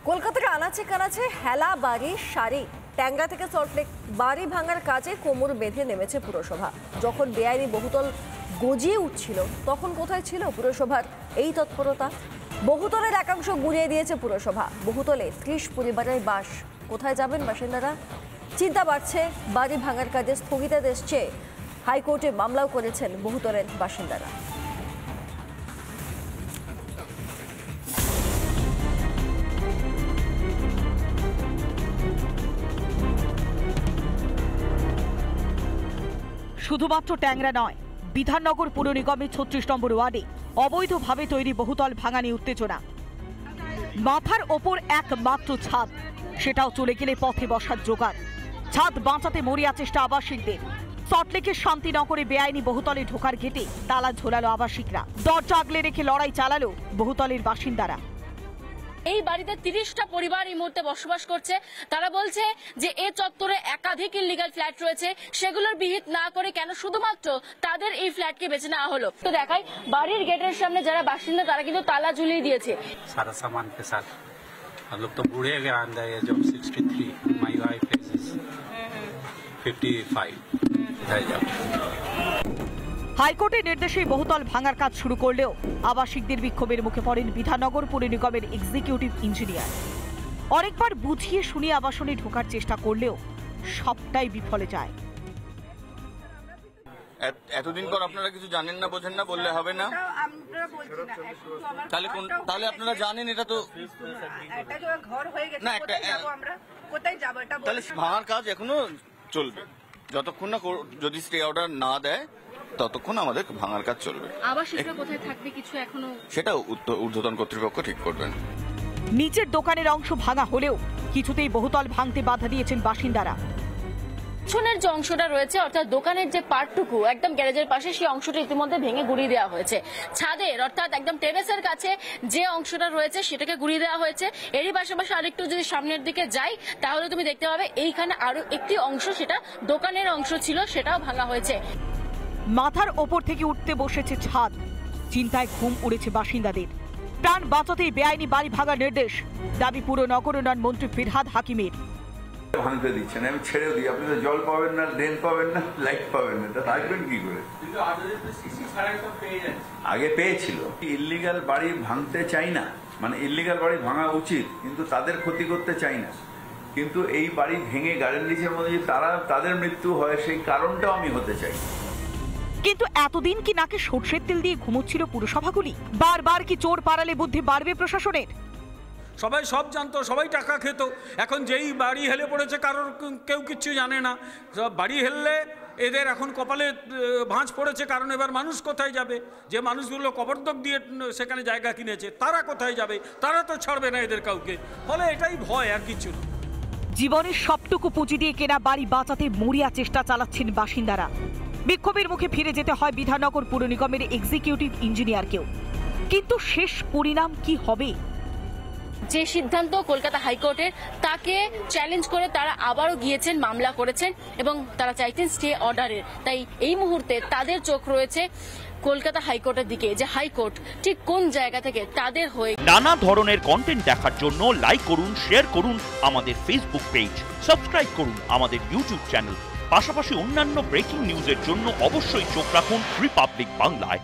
কলকাতার আনাচে কানাচে হেলা বাড়ি সারি ট্যাংরা থেকে সল্টলেক বাড়ি ভাঙার কাজে কোমর বেঁধে নেমেছে পুরসভা। যখন বেআইনি বহুতল গজিয়ে উঠছিল তখন কোথায় ছিল পুরসভার এই তৎপরতা? বহুতলের একাংশ গুড়িয়ে দিয়েছে পুরসভা। বহুতলে ৩০ পরিবারের বাস। কোথায় যাবেন বাসিন্দারা? চিন্তা বাড়ছে বাড়ি ভাঙার কাজে স্থগিতাদেশ চেয়ে হাইকোর্টে মামলাও করেছেন বহুতলের বাসিন্দারা। শুধুমাত্র ট্যাংরা নয়, বিধাননগর পুর নিগমের ৩৬ নম্বর ওয়ার্ডে অবৈধভাবে তৈরি বহুতল ভাঙা নিয়ে উত্তেজনা। মাথার ওপর একমাত্র ছাদ, সেটাও চলে গেলে পথে বসার জোগাড়। ছাদ বাঁচাতে মরিয়া চেষ্টা আবাসিকদের। সল্টলেকের শান্তিনগরে বেআইনি বহুতলে ঢোকার গেটে তালা ঝোলালো আবাসিকরা। দরজা আগলে রেখে লড়াই চালালো বহুতলের বাসিন্দারা। এই বাড়িতে ৩০টা পরিবার এই মুহূর্তে বসবাস করছে। তারা বলছে যে এই চত্বরে একাধিক ইললিগাল ফ্ল্যাট রয়েছে, সেগুলোর বিহিত না করে কেন শুধুমাত্র তাদের এই ফ্ল্যাটকে বেছে নেওয়া হলো। তো দেখাই বাড়ির গেটের সামনে যারা বাসিন্দা তারা কিন্তু তালা ঝুলিয়ে দিয়েছে। सारा सामान के साथ हम लोग तो बूढ़े गए अंदर है जब 63 माय वाइफ इज 55 হাইকোর্টের নির্দেশে বহুতল ভাঙার কাজ শুরু করলেও আবাসিকদের বিক্ষোভের মুখে পড়েন বিধাননগর পুর নিগমের এক্সিকিউটিভ ইঞ্জিনিয়ার। অনেকবার বুঝিয়ে শুনিয়ে আবাসনে ঢোকার চেষ্টা করলেও সবটাই বিফলে যায়। এতদিন পর আপনারা কিছু জানেন না, বোঝেন না, বললে হবে না। তাহলে আপনারা জানেন এটা তো না, একটা তাহলে ভাঙার কাজ এখনো চলবে যতক্ষণ না যদি স্টে অর্ডার না দেয় ততক্ষণ আমাদের ভাঙার কাজ চলবে। আবাসিকরা কোথায় থাকবে কিছু এখনো সেটা ঊর্ধ্বতন কর্তৃপক্ষ ঠিক করবেন। নিচের দোকানের অংশ ভাঙা হলেও কিছুতেই বহুতল ভাঙতে বাধা দিয়েছেন বাসিন্দারা। পিছনের যে অংশটা রয়েছে অর্থাৎ দোকানের যে পার্টটুকু একদম গ্যারেজের পাশে, সেই অংশটা ইতিমধ্যে ভেঙে গুড়িয়ে দেওয়া হয়েছে। ছাদের অর্থাৎ একদম টেরেসের কাছে যে অংশটা রয়েছে সেটাকে গুড়িয়ে দেওয়া হয়েছে। এরই পাশাপাশি আরেকটু যদি সামনের দিকে যাই তাহলে তুমি দেখতে পাবে এইখানে আরো একটি অংশ, সেটা দোকানের অংশ ছিল, সেটাও ভাঙা হয়েছে। মাথার ওপর থেকে উঠতে বসেছে ছাদ। চিন্তায় ঘুম উড়েছে বাসিন্দাদের। প্রাণ বাঁচাতেই বেআইনি বাড়ি ভাঙার নির্দেশ, দাবি পুর নগর উন্নয়ন মন্ত্রী ফিরহাদ হাকিমের। ভাঙতে দিচ্ছেন, আমি ছেড়েও দিই, আপনি তো জল পাবেন না, ড্রেন পাবেন না, লাইট পাবেন না, তা থাকবেন কি করে? আগে পেয়েছিল। ইল্লিগাল বাড়ি ভাঙতে চাই না, মানে ইল্লিগাল বাড়ি ভাঙা উচিত, কিন্তু তাদের ক্ষতি করতে চাই না। কিন্তু এই বাড়ি ভেঙে গাড়ির নিচের মধ্যে যদি তাদের মৃত্যু হয় সেই কারণটাও আমি হতে চাই। কিন্তু এতদিন কি নাকে সর্ষের তেল দিয়ে ঘুমোচ্ছিল পুরসভাগুলি? বারবার কি চোর পাড়ালে বুদ্ধি বাড়বে প্রশাসনের? সবাই সব জানতো, সবাই টাকা খেত। এখন যেই বাড়ি হেলে পড়েছে কারোর কেউ কিচ্ছু জানে না। বাড়ি হেললে এদের এখন কপালে ভাঁজ পড়েছে, কারণ এবার মানুষ কোথায় যাবে? যে মানুষগুলো কবরদক দিয়ে সেখানে জায়গা কিনেছে তারা কোথায় যাবে? তারা তো ছাড়বে না এদের কাউকে। ফলে এটাই ভয়, আর কিছু না। জীবনের সবটুকু পুঁজি দিয়ে কেনা বাড়ি বাঁচাতে মরিয়া চেষ্টা চালাচ্ছেন বাসিন্দারা। বিক্ষোভের মুখে ফিরে যেতে হয় বিধাননগর পুর নিগমের এক্সিকিউটিভ ইঞ্জিনিয়ারকেও। কিন্তু শেষ পরিণাম কি হবে? যে সিদ্ধান্ত কলকাতা হাইকোর্টের, তাকে চ্যালেঞ্জ করে তারা আবারও গিয়েছেন, মামলা করেছেন এবং তারা চাইছেন স্টে অর্ডারের। তাই এই মুহূর্তে তাদের চোখ রয়েছে কলকাতা হাইকোর্টের দিকে, যে হাইকোর্ট ঠিক কোন জায়গা থেকে তাদের হয়ে। নানা ধরনের কন্টেন্ট দেখার জন্য লাইক করুন, শেয়ার করুন আমাদের ফেসবুক পেজ, সাবস্ক্রাইব করুন আমাদের ইউটিউব চ্যানেল। পাশাপাশি অন্যান্য ব্রেকিং নিউজের জন্য অবশ্যই চোখ রাখুন রিপাবলিক বাংলায়।